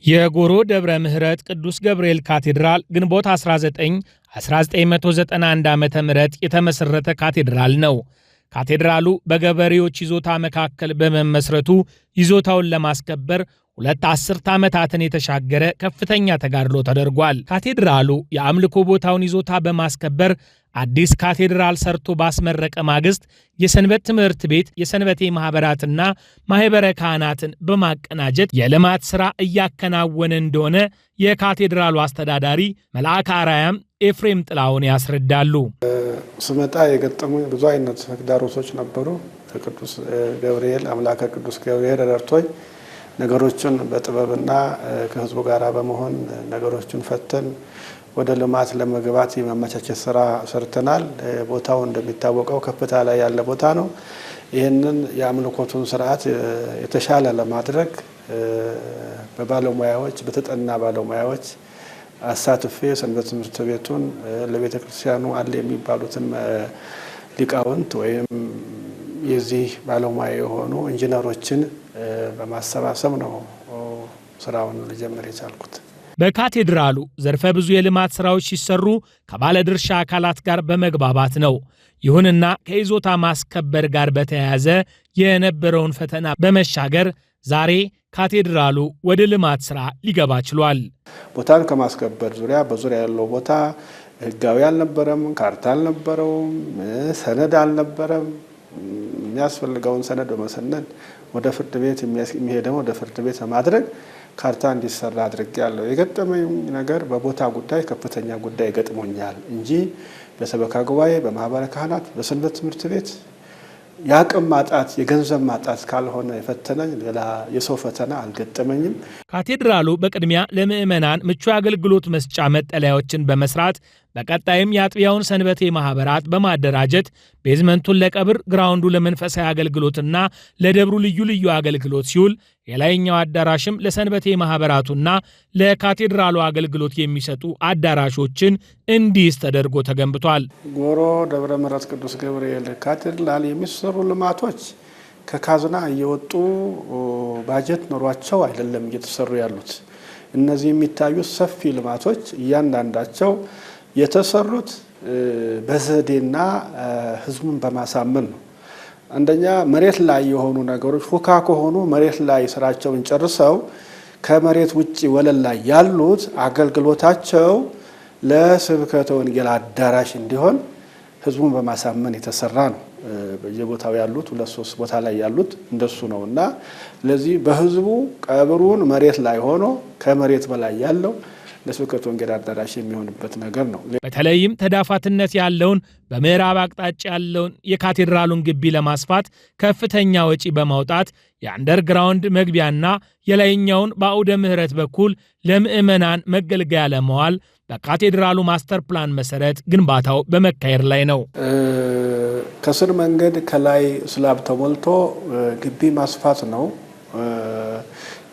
የጎሮ ደብረ ምህረት ቅዱስ ገብርኤል ካቴድራል ግንቦት 1991 ዓ.ም የተመሰረተ ካቴድራል ነው። ካቴድራሉ በገበሬዎች ይዞታ መካከል በመመስረቱ ይዞታውን ለማስከበር 2 አስርት ዓመታትን የተሻገረ ከፍተኛ ተጋድሎ ተደርጓል። ካቴድራሉ የአምልኮ ቦታውን ይዞታ በማስከበር አዲስ ካቴድራል ሰርቶ ባስመረቀ ማግስት የሰንበት ትምህርት ቤት የሰንበቴ ማህበራትና ማህበረ ካህናትን በማቀናጀት የልማት ሥራ እያከናወነ እንደሆነ የካቴድራሉ አስተዳዳሪ መልአከ አርያም ኤፍሬም ጥላውን ያስረዳሉ። ስመጣ የገጠሙኝ ብዙ አይነት ተግዳሮቶች ነበሩ። ቅዱስ ገብርኤል አምላከ ቅዱስ ገብርኤል ረድቶኝ ነገሮችን በጥበብና ከህዝቡ ጋር በመሆን ነገሮችን ፈተን ወደ ልማት ለመግባት የማመቻቸት ስራ ሰርተናል። ቦታው እንደሚታወቀው ከፍታ ላይ ያለ ቦታ ነው። ይህንን የአምልኮቱን ስርዓት የተሻለ ለማድረግ በባለሙያዎች በተጠና ባለሙያዎች አሳትፌ ሰንበት ትምህርት ቤቱን ለቤተ ክርስቲያኑ አለ የሚባሉትን ሊቃውንት ወይም የዚህ ባለሙያ የሆኑ ኢንጂነሮችን በማሰባሰብ ነው ስራውን ልጀምር የቻልኩት። በካቴድራሉ ዘርፈ ብዙ የልማት ስራዎች ሲሰሩ ከባለድርሻ አካላት ጋር በመግባባት ነው። ይሁንና ከይዞታ ማስከበር ጋር በተያያዘ የነበረውን ፈተና በመሻገር ዛሬ ካቴድራሉ ወደ ልማት ስራ ሊገባ ችሏል። ቦታን ከማስከበር ዙሪያ በዙሪያ ያለው ቦታ ህጋዊ አልነበረም፣ ካርታ አልነበረውም፣ ሰነድ አልነበረም። የሚያስፈልገውን ሰነድ በመሰነድ ወደ ፍርድ ቤት የሚሄደው ወደ ፍርድ ቤት ለማድረግ ካርታ እንዲሰራ አድርጌያለሁ። የገጠመኝ ነገር በቦታ ጉዳይ ከፍተኛ ጉዳይ ገጥሞኛል እንጂ በሰበካ ጉባኤ፣ በማህበረ ካህናት፣ በሰንበት ትምህርት ቤት የአቅም ማጣት የገንዘብ ማጣት ካልሆነ የፈተነኝ ሌላ የሰው ፈተና አልገጠመኝም። ካቴድራሉ በቅድሚያ ለምዕመናን ምቹ አገልግሎት መስጫ መጠለያዎችን በመስራት በቀጣይም የአጥቢያውን ሰንበቴ ማህበራት በማደራጀት ቤዝመንቱን ለቀብር፣ ግራውንዱ ለመንፈሳዊ አገልግሎትና ለደብሩ ልዩ ልዩ አገልግሎት ሲውል የላይኛው አዳራሽም ለሰንበቴ ማህበራቱና ለካቴድራሉ አገልግሎት የሚሰጡ አዳራሾችን እንዲይዝ ተደርጎ ተገንብቷል። ጎሮ ደብረ ምህረት ቅዱስ ገብርኤል ካቴድራል የሚሰሩ ልማቶች ከካዝና እየወጡ ባጀት ኖሯቸው አይደለም እየተሰሩ ያሉት። እነዚህ የሚታዩት ሰፊ ልማቶች እያንዳንዳቸው የተሰሩት በዘዴና ህዝቡን በማሳመን ነው። አንደኛ መሬት ላይ የሆኑ ነገሮች ፉካ ከሆኑ መሬት ላይ ስራቸውን ጨርሰው ከመሬት ውጪ ወለል ላይ ያሉት አገልግሎታቸው ለስብከተ ወንጌል አዳራሽ እንዲሆን ህዝቡን በማሳመን የተሰራ ነው። በየቦታው ያሉት 2-3 ቦታ ላይ ያሉት እንደሱ ነውና ስለዚህ በህዝቡ ቀብሩን መሬት ላይ ሆኖ ከመሬት በላይ ያለው ለስብከተ ወንጌል አዳራሽ የሚሆንበት ነገር ነው። በተለይም ተዳፋትነት ያለውን በምዕራብ አቅጣጫ ያለውን የካቴድራሉን ግቢ ለማስፋት ከፍተኛ ወጪ በማውጣት የአንደርግራውንድ መግቢያና የላይኛውን በአውደ ምህረት በኩል ለምዕመናን መገልገያ ለመዋል በካቴድራሉ ማስተር ፕላን መሰረት ግንባታው በመካሄድ ላይ ነው። ከስር መንገድ ከላይ ስላብ ተሞልቶ ግቢ ማስፋት ነው።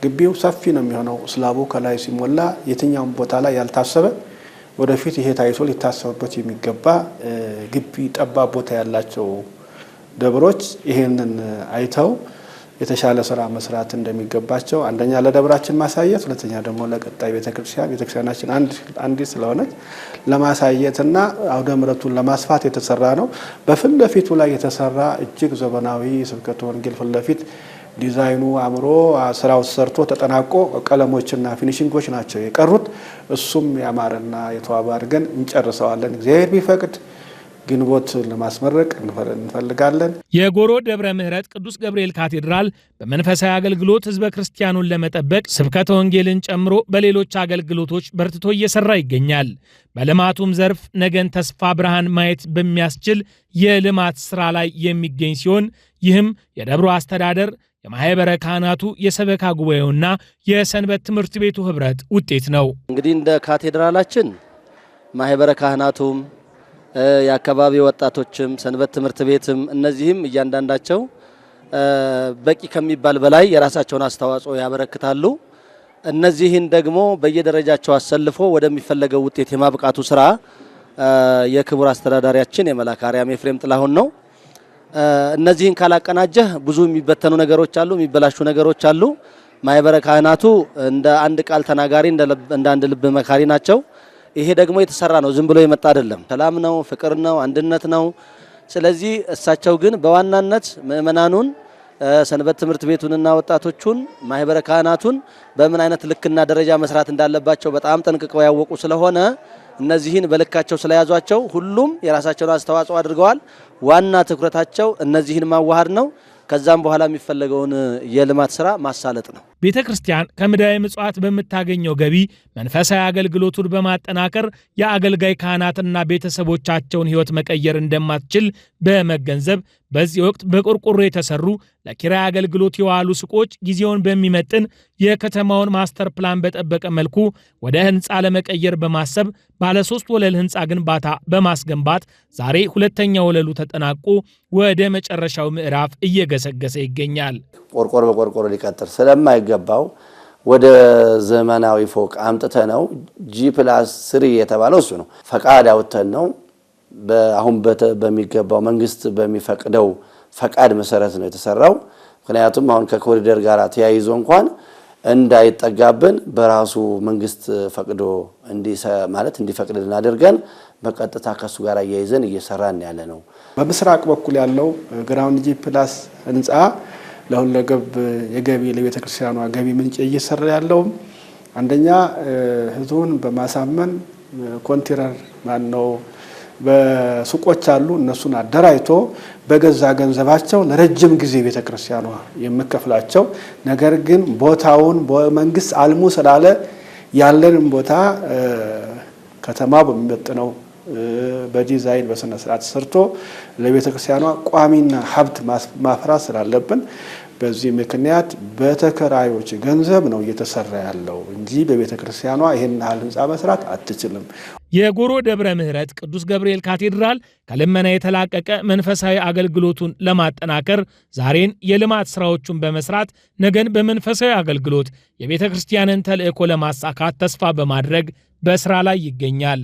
ግቢው ሰፊ ነው የሚሆነው። ስላቡ ከላይ ሲሞላ የትኛውም ቦታ ላይ ያልታሰበ ወደፊት ይሄ ታይቶ ሊታሰብበት የሚገባ ግቢ ጠባብ ቦታ ያላቸው ደብሮች ይሄንን አይተው የተሻለ ስራ መስራት እንደሚገባቸው አንደኛ ለደብራችን ማሳየት፣ ሁለተኛ ደግሞ ለቀጣይ ቤተክርስቲያናችን አንዲት ስለሆነች ለማሳየትና አውደ ምሕረቱን ለማስፋት የተሰራ ነው። በፊት ለፊቱ ላይ የተሰራ እጅግ ዘመናዊ ስብከተ ወንጌል ፊት ለፊት ዲዛይኑ አምሮ ስራው ሰርቶ ተጠናቆ ቀለሞችና ፊኒሺንጎች ናቸው የቀሩት። እሱም ያማረና የተዋበ አድርገን እንጨርሰዋለን። እግዚአብሔር ቢፈቅድ ግንቦት ለማስመረቅ እንፈልጋለን። የጎሮ ደብረ ምህረት ቅዱስ ገብርኤል ካቴድራል በመንፈሳዊ አገልግሎት ህዝበ ክርስቲያኑን ለመጠበቅ ስብከተ ወንጌልን ጨምሮ በሌሎች አገልግሎቶች በርትቶ እየሰራ ይገኛል። በልማቱም ዘርፍ ነገን ተስፋ ብርሃን ማየት በሚያስችል የልማት ስራ ላይ የሚገኝ ሲሆን ይህም የደብሩ አስተዳደር፣ የማህበረ ካህናቱ፣ የሰበካ ጉባኤውና የሰንበት ትምህርት ቤቱ ህብረት ውጤት ነው። እንግዲህ እንደ ካቴድራላችን ማህበረ ካህናቱም የአካባቢ ወጣቶችም ሰንበት ትምህርት ቤትም እነዚህም እያንዳንዳቸው በቂ ከሚባል በላይ የራሳቸውን አስተዋጽኦ ያበረክታሉ። እነዚህን ደግሞ በየደረጃቸው አሰልፎ ወደሚፈለገው ውጤት የማብቃቱ ስራ የክቡር አስተዳዳሪያችን የመልአከ አርያም ኤፍሬም ጥላሁን ነው። እነዚህን ካላቀናጀህ ብዙ የሚበተኑ ነገሮች አሉ፣ የሚበላሹ ነገሮች አሉ። ማህበረ ካህናቱ እንደ አንድ ቃል ተናጋሪ እንደ አንድ ልብ መካሪ ናቸው። ይሄ ደግሞ የተሰራ ነው፣ ዝም ብሎ የመጣ አይደለም። ሰላም ነው፣ ፍቅር ነው፣ አንድነት ነው። ስለዚህ እሳቸው ግን በዋናነት ምእመናኑን፣ ሰንበት ትምህርት ቤቱንና ወጣቶቹን፣ ማህበረ ካህናቱን በምን አይነት ልክና ደረጃ መስራት እንዳለባቸው በጣም ጠንቅቀው ያወቁ ስለሆነ እነዚህን በልካቸው ስለያዟቸው ሁሉም የራሳቸውን አስተዋጽኦ አድርገዋል። ዋና ትኩረታቸው እነዚህን ማዋሃድ ነው። ከዛም በኋላ የሚፈለገውን የልማት ስራ ማሳለጥ ነው። ቤተ ክርስቲያን ከምድራዊ ምጽዋት በምታገኘው ገቢ መንፈሳዊ አገልግሎቱን በማጠናከር የአገልጋይ ካህናትና ቤተሰቦቻቸውን ሕይወት መቀየር እንደማትችል በመገንዘብ በዚህ ወቅት በቆርቆሮ የተሰሩ ለኪራይ አገልግሎት የዋሉ ሱቆች ጊዜውን በሚመጥን የከተማውን ማስተር ፕላን በጠበቀ መልኩ ወደ ህንፃ ለመቀየር በማሰብ ባለ 3 ወለል ህንፃ ግንባታ በማስገንባት ዛሬ ሁለተኛ ወለሉ ተጠናቆ ወደ መጨረሻው ምዕራፍ እየገሰገሰ ይገኛል። ቆርቆሮ በቆርቆሮ ሊቀጥር ስለማይገባው ወደ ዘመናዊ ፎቅ አምጥተ ነው G+3 የተባለው እሱ ነው። ፈቃድ አውጥተን ነው አሁን በሚገባው መንግስት በሚፈቅደው ፈቃድ መሰረት ነው የተሰራው። ምክንያቱም አሁን ከኮሪደር ጋር ተያይዞ እንኳን እንዳይጠጋብን በራሱ መንግስት ፈቅዶ እንዲፈቅድልን አድርገን በቀጥታ ከሱ ጋር ያይዘን እየሰራን ያለ ነው። በምስራቅ በኩል ያለው ግራውንድ G+ ህንፃ ለሁለገብ የገቢ ለቤተ ክርስቲያኗ ገቢ ምንጭ እየሰራ ያለው አንደኛ ህዝቡን በማሳመን ኮንትራክተር ማነው በሱቆች አሉ እነሱን አደራይቶ በገዛ ገንዘባቸው ለረጅም ጊዜ ቤተ ክርስቲያኗ የምከፍላቸው ነገር ግን ቦታውን በመንግስት አልሙ ስላለ ያለንን ቦታ ከተማ በሚመጥነው በዲዛይን በስነ ስርዓት ሰርቶ ለቤተ ክርስቲያኗ ቋሚና ሀብት ማፍራት ስላለብን በዚህ ምክንያት በተከራዮች ገንዘብ ነው እየተሰራ ያለው እንጂ በቤተ ክርስቲያኗ ይሄን ህንፃ መስራት አትችልም። የጎሮ ደብረ ምሕረት ቅዱስ ገብርኤል ካቴድራል ከልመና የተላቀቀ መንፈሳዊ አገልግሎቱን ለማጠናከር ዛሬን የልማት ስራዎቹን በመስራት ነገን በመንፈሳዊ አገልግሎት የቤተ ክርስቲያንን ተልእኮ ለማሳካት ተስፋ በማድረግ በስራ ላይ ይገኛል።